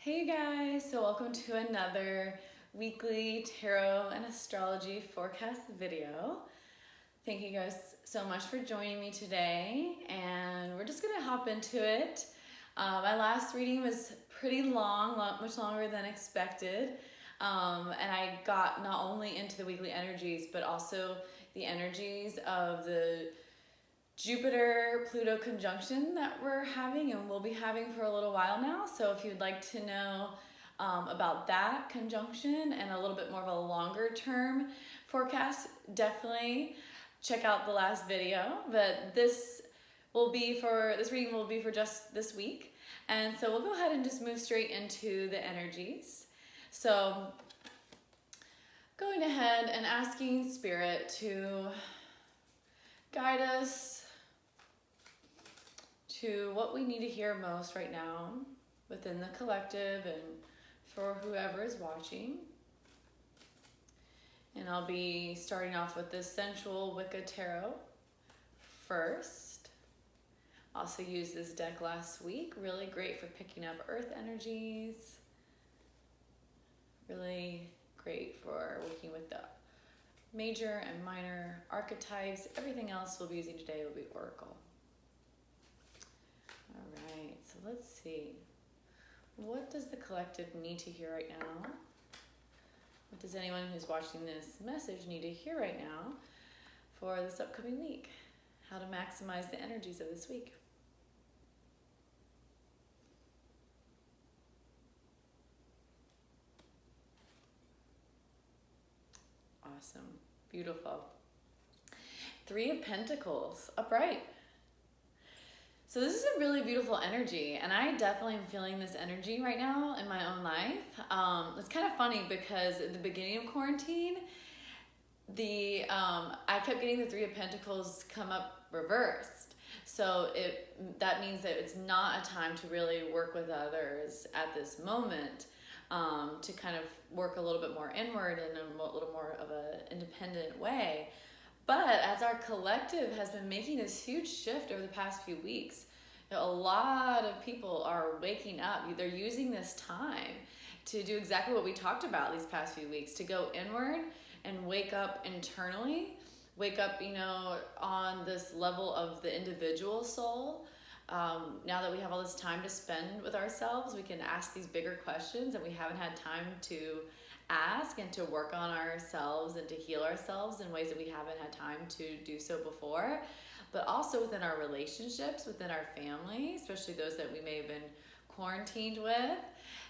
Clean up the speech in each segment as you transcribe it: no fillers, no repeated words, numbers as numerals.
Hey guys, so welcome to another weekly tarot and astrology forecast video. Thank you guys so much for joining me today, and we're just gonna hop into it. My last reading was pretty long, much longer than expected, and I got not only into the weekly energies, but also the energies of the Jupiter-Pluto conjunction that we're having and will be having for a little while now. So if you'd like to know about that conjunction and a little bit more of a longer term forecast, definitely check out the last video. But this reading will be for just this week. And so we'll go ahead and just move straight into the energies. So going ahead and asking Spirit to guide us to what we need to hear most right now within the collective and for whoever is watching. And I'll be starting off with the Sensual Wicca Tarot first. Also used this deck last week. Really great for picking up earth energies. Really great for working with the major and minor archetypes. Everything else we'll be using today will be Oracle. All right, so let's see. What does the collective need to hear right now? What does anyone who's watching this message need to hear right now for this upcoming week? How to maximize the energies of this week? Awesome, beautiful. Three of Pentacles, upright. So this is a really beautiful energy, and I definitely am feeling this energy right now in my own life. It's kind of funny because at the beginning of quarantine, I kept getting the Three of Pentacles come up reversed. So that means that it's not a time to really work with others at this moment, to kind of work a little bit more inward in a little more of an independent way. But as our collective has been making this huge shift over the past few weeks, a lot of people are waking up. They're using this time to do exactly what we talked about these past few weeks, to go inward and wake up internally, wake up, on this level of the individual soul. Now that we have all this time to spend with ourselves, we can ask these bigger questions that we haven't had time to ask, and to work on ourselves and to heal ourselves in ways that we haven't had time to do so before. But also within our relationships, within our family, especially those that we may have been quarantined with,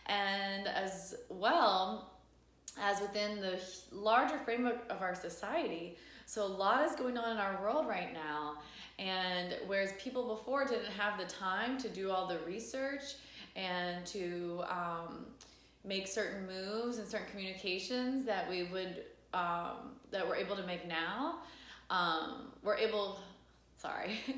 and as well as within the larger framework of our society. So a lot is going on in our world right now, and whereas people before didn't have the time to do all the research and to make certain moves and certain communications that we would that we're able to make now,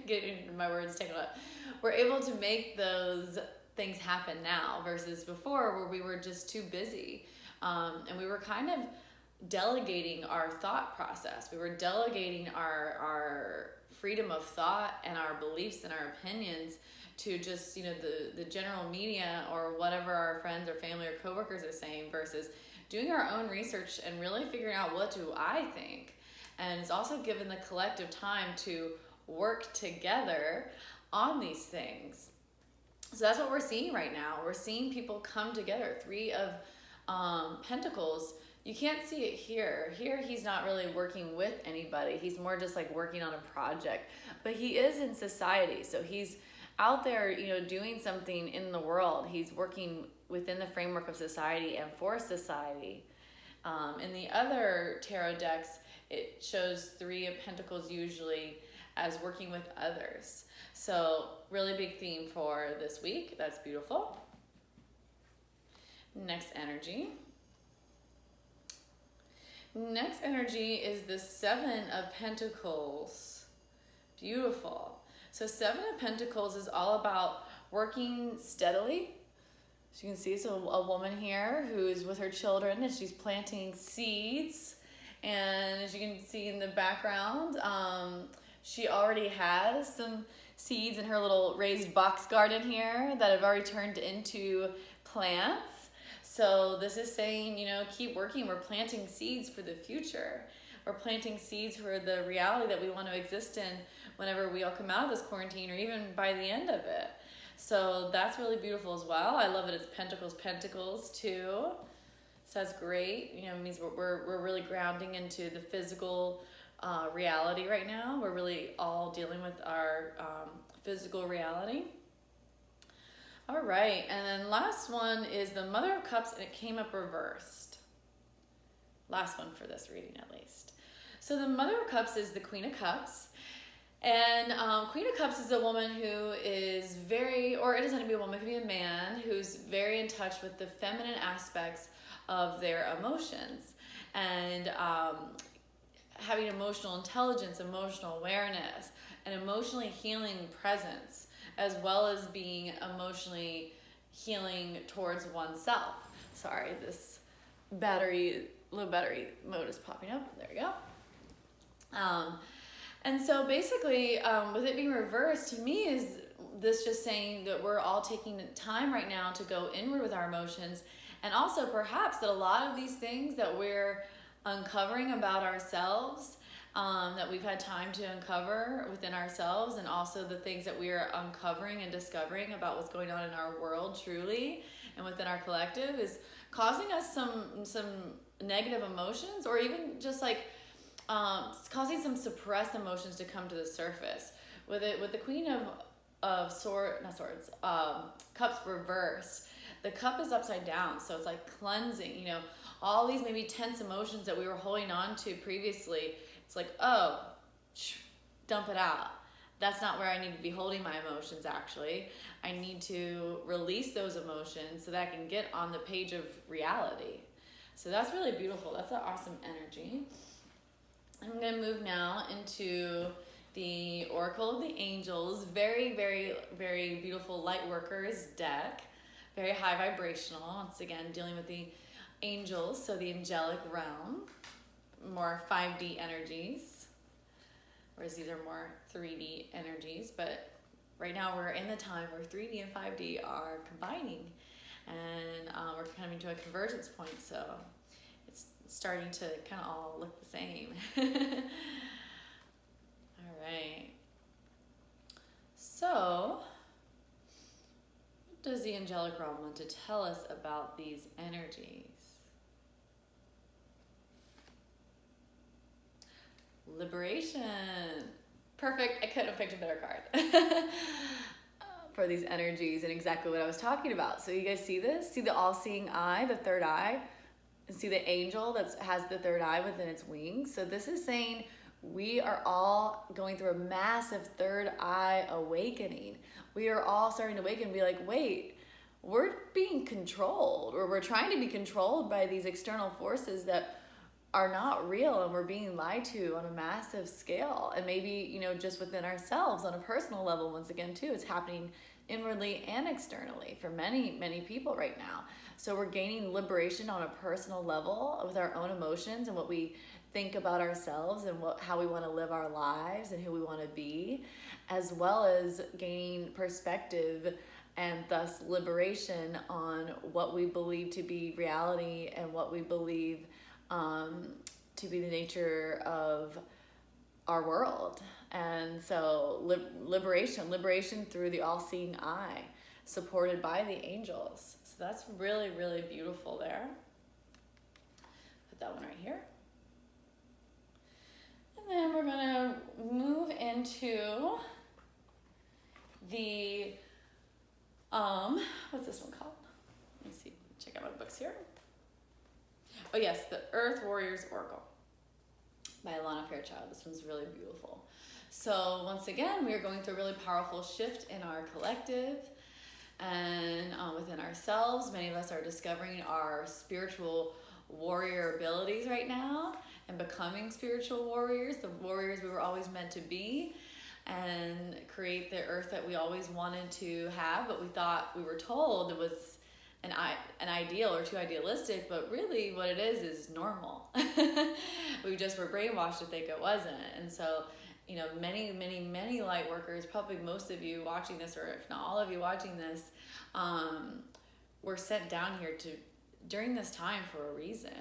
getting my words taken up. We're able to make those things happen now versus before, where we were just too busy, and we were kind of delegating our thought process. We were delegating our freedom of thought and our beliefs and our opinions to just, the general media or whatever our friends or family or coworkers are saying, versus doing our own research and really figuring out, what do I think? And it's also given the collective time to work together on these things. So that's what we're seeing right now. We're seeing people come together. Three of Pentacles. You can't see it here. Here he's not really working with anybody. He's more just like working on a project. But he is in society. So he's out there, doing something in the world. He's working within the framework of society and for society. In the other tarot decks, it shows Three of Pentacles usually as working with others. So really big theme for this week. That's beautiful. Next energy. Next energy is the Seven of Pentacles. Beautiful. So Seven of Pentacles is all about working steadily. As you can see, so a woman here who's with her children and she's planting seeds. And as you can see in the background, she already has some seeds in her little raised box garden here that have already turned into plants. So this is saying, you know, keep working. We're planting seeds for the future. We're planting seeds for the reality that we want to exist in whenever we all come out of this quarantine, or even by the end of it. So that's really beautiful as well. I love that it's pentacles too. So that's great. You know, it means we're really grounding into the physical reality right now. We're really all dealing with our physical reality. All right, and then last one is the Mother of Cups, and it came up reversed. Last one for this reading, at least. So the Mother of Cups is the Queen of Cups. And Queen of Cups is a woman who is very, or it doesn't have to be a woman, it could be a man who's very in touch with the feminine aspects of their emotions. And having emotional intelligence, emotional awareness, an emotionally healing presence, as well as being emotionally healing towards oneself. Sorry, this low battery mode is popping up. There we go. And so basically, with it being reversed, to me is this just saying that we're all taking time right now to go inward with our emotions, and also perhaps that a lot of these things that we're uncovering about ourselves, that we've had time to uncover within ourselves, and also the things that we are uncovering and discovering about what's going on in our world truly and within our collective, is causing us some negative emotions, or even just like causing some suppressed emotions to come to the surface. With the Queen of Cups reversed, the cup is upside down, so it's like cleansing, you know, all these maybe tense emotions that we were holding on to previously. It's like, oh, dump it out. That's not where I need to be holding my emotions, actually. I need to release those emotions so that I can get on the page of reality. So that's really beautiful. That's an awesome energy. I'm going to move now into the Oracle of the Angels. Very, very, very beautiful light workers deck. Very high vibrational. Once again, dealing with the angels, so the angelic realm. More 5D energies, whereas these are more 3D energies. But right now we're in the time where 3D and 5D are combining, and we're coming to a convergence point. So it's starting to kind of all look the same. All right. So what does the angelic realm want to tell us about these energies? Liberation. Perfect. I couldn't have picked a better card for these energies, and exactly what I was talking about. So you guys see this? See the all-seeing eye, the third eye? And see the angel that has the third eye within its wings? So this is saying we are all going through a massive third eye awakening. We are all starting to awaken and be like, wait, we're being controlled, or we're trying to be controlled by these external forces that are not real, and we're being lied to on a massive scale. And maybe, you know, just within ourselves on a personal level, once again too, it's happening inwardly and externally for many, many people right now. So we're gaining liberation on a personal level with our own emotions and what we think about ourselves, and how we want to live our lives and who we want to be, as well as gaining perspective and thus liberation on what we believe to be reality and what we believe to be the nature of our world. And so liberation through the all-seeing eye, supported by the angels. So that's really, really beautiful there. Put that one right here. And then we're gonna move into the, what's this one called? Let me see, check out my books here. Oh yes, the Earth Warriors Oracle by Alana Fairchild. This one's really beautiful. So once again, we are going through a really powerful shift in our collective and within ourselves. Many of us are discovering our spiritual warrior abilities right now and becoming spiritual warriors, the warriors we were always meant to be, and create the earth that we always wanted to have, but we thought, we were told it was an ideal or too idealistic, but really what it is normal. We just were brainwashed to think it wasn't. And so, you know, many, many, many light workers, probably most of you watching this, or if not all of you watching this, we're sent down here to during this time for a reason,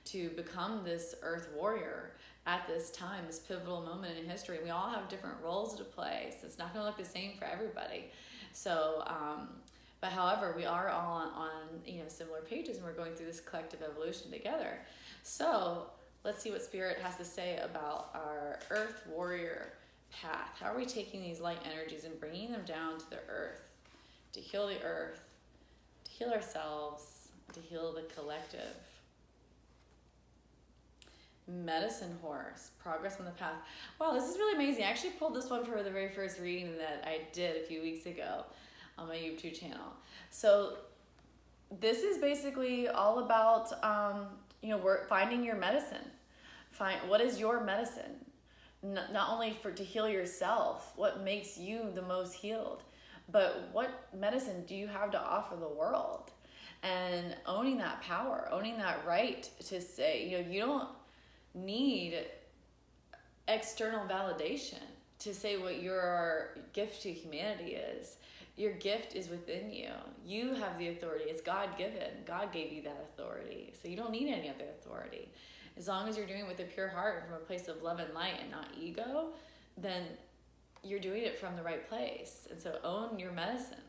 to become this earth warrior at this time, this pivotal moment in history. We all have different roles to play, so it's not going to look the same for everybody. So, but however, we are all on similar pages, and we're going through this collective evolution together. So let's see what Spirit has to say about our earth warrior path. How are we taking these light energies and bringing them down to the earth to heal the earth, to heal ourselves, to heal the collective? Medicine horse, progress on the path. Wow, this is really amazing. I actually pulled this one for the very first reading that I did a few weeks ago on my YouTube channel. So this is basically all about we're finding your medicine. What is your medicine? Not only to heal yourself, what makes you the most healed, but what medicine do you have to offer the world? And owning that power, owning that right to say, you don't need external validation to say what your gift to humanity is. Your gift is within you. You have the authority. It's God-given. God gave you that authority. So you don't need any other authority. As long as you're doing it with a pure heart from a place of love and light and not ego, then you're doing it from the right place. And so own your medicine.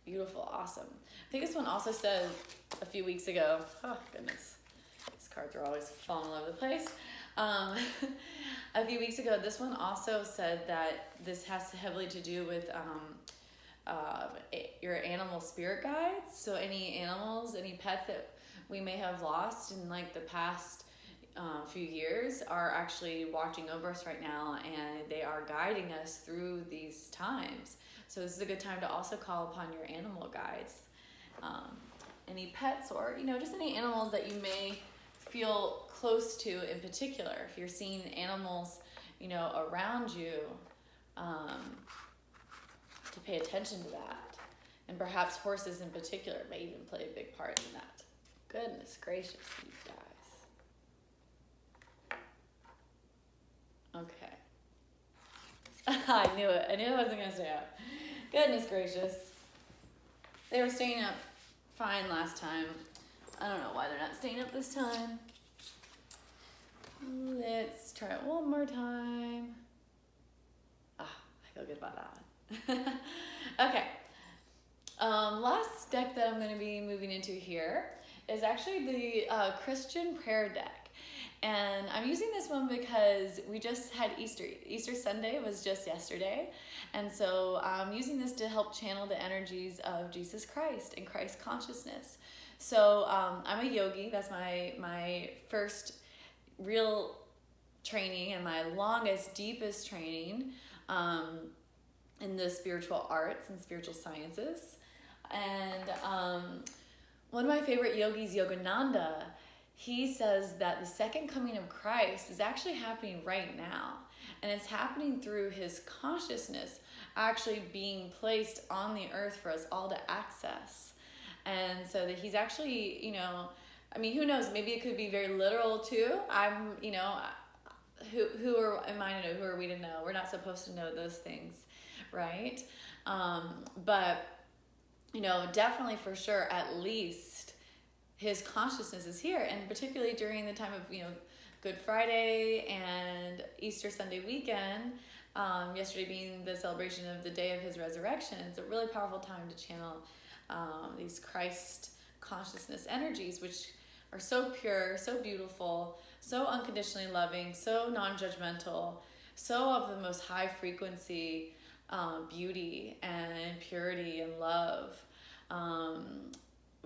Beautiful. Awesome. I think this one also said a few weeks ago, oh goodness, these cards are always falling all over the place. A few weeks ago, this one also said that this has heavily to do with your animal spirit guides. So any animals, any pets that we may have lost in like the past few years are actually watching over us right now, and they are guiding us through these times. So this is a good time to also call upon your animal guides. Any pets or, just any animals that you may feel close to in particular. If you're seeing animals, around you, to pay attention to that. And perhaps horses in particular may even play a big part in that. Goodness gracious, you guys. Okay. I knew it. I knew it wasn't going to stay up. Goodness gracious. They were staying up fine last time. I don't know why they're not staying up this time. Let's try it one more time. I feel good about that one. Okay. Last deck that I'm going to be moving into here is actually the Christian prayer deck. And I'm using this one because we just had Easter. Easter Sunday was just yesterday. And so I'm using this to help channel the energies of Jesus Christ and Christ consciousness. So I'm a yogi. That's my first real training and my longest, deepest training in the spiritual arts and spiritual sciences. And one of my favorite yogis, Yogananda, he says that the second coming of Christ is actually happening right now. And it's happening through his consciousness actually being placed on the earth for us all to access. And so that he's actually, who knows, maybe it could be very literal too. Who are am I to know? Who are we to know? We're not supposed to know those things, right? But, definitely for sure, at least his consciousness is here. And particularly during the time of, Good Friday and Easter Sunday weekend, yesterday being the celebration of the day of his resurrection, it's a really powerful time to channel these Christ consciousness energies, which are so pure, so beautiful, so unconditionally loving, so non-judgmental, so of the most high frequency beauty and purity and love,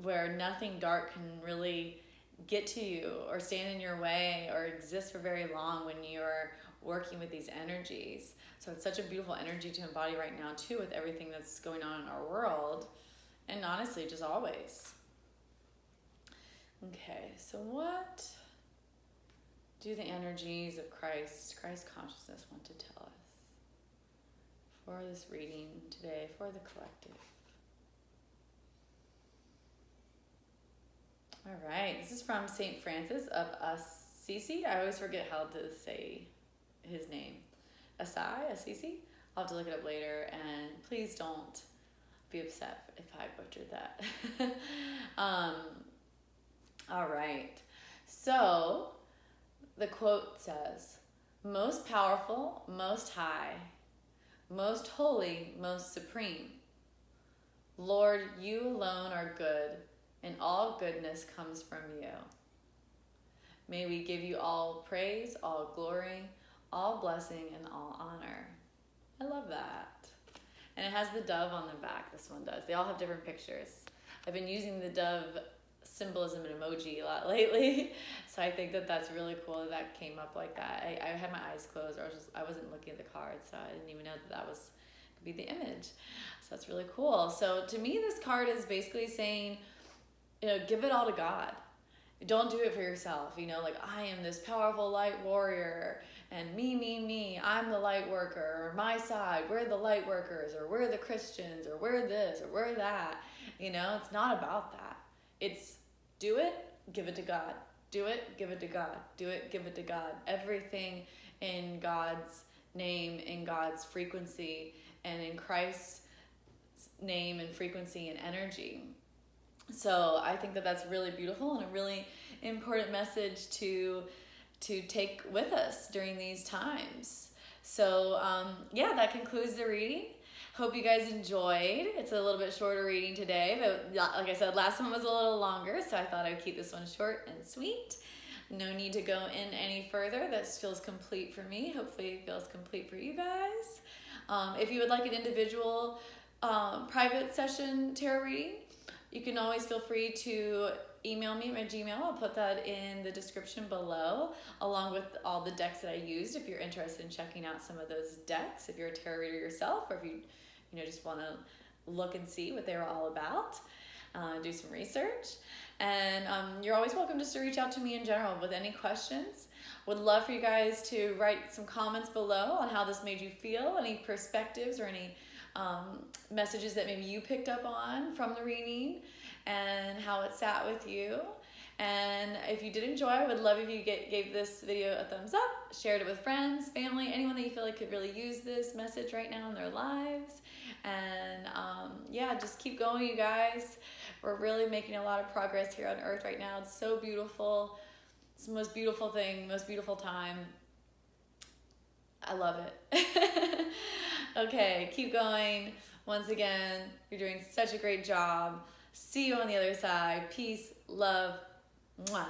where nothing dark can really get to you or stand in your way or exist for very long when you're working with these energies. So it's such a beautiful energy to embody right now too, with everything that's going on in our world, and honestly just always. Okay, so what do the energies of Christ consciousness want to tell us for this reading today, for the collective? All right, this is from St. Francis of Assisi. I always forget how to say his name. Assisi? I'll have to look it up later, and please don't be upset if I butchered that. All right. So the quote says, "Most powerful, most high, most holy, most supreme. Lord, you alone are good, and all goodness comes from you. May we give you all praise, all glory, all blessing, and all honor." I love that. And it has the dove on the back, this one does. They all have different pictures. I've been using the dove symbolism and emoji a lot lately, so I think that that's really cool that came up like that. I had my eyes closed, or I wasn't looking at the card, so I didn't even know that was could be the image. So that's really cool. So to me, this card is basically saying, give it all to God. Don't do it for yourself. Like, I am this powerful light warrior, and me, I'm the light worker, or my side, we're the light workers, or we're the Christians, or we're this, or we're that. It's not about that. It's do it, give it to God. Do it, give it to God. Do it, give it to God. Everything in God's name, in God's frequency, and in Christ's name and frequency and energy. So I think that that's really beautiful and a really important message to take with us during these times. So that concludes the reading. Hope you guys enjoyed. It's a little bit shorter reading today, but like I said, last one was a little longer, so I thought I'd keep this one short and sweet. No need to go in any further. This feels complete for me. Hopefully it feels complete for you guys. If you would like an individual private session tarot reading, you can always feel free to email me at my Gmail. I'll put that in the description below, along with all the decks that I used if you're interested in checking out some of those decks, if you're a tarot reader yourself, or if you just want to look and see what they were all about, do some research. And you're always welcome just to reach out to me in general with any questions. Would love for you guys to write some comments below on how this made you feel, any perspectives or any messages that maybe you picked up on from the reading and how it sat with you. And if you did enjoy, I would love if you gave this video a thumbs up, shared it with friends, family, anyone that you feel like could really use this message right now in their lives. And just keep going, you guys. We're really making a lot of progress here on Earth right now. It's so beautiful. It's the most beautiful thing, most beautiful time. I love it. Okay, keep going. Once again, you're doing such a great job. See you on the other side. Peace, love, mwah.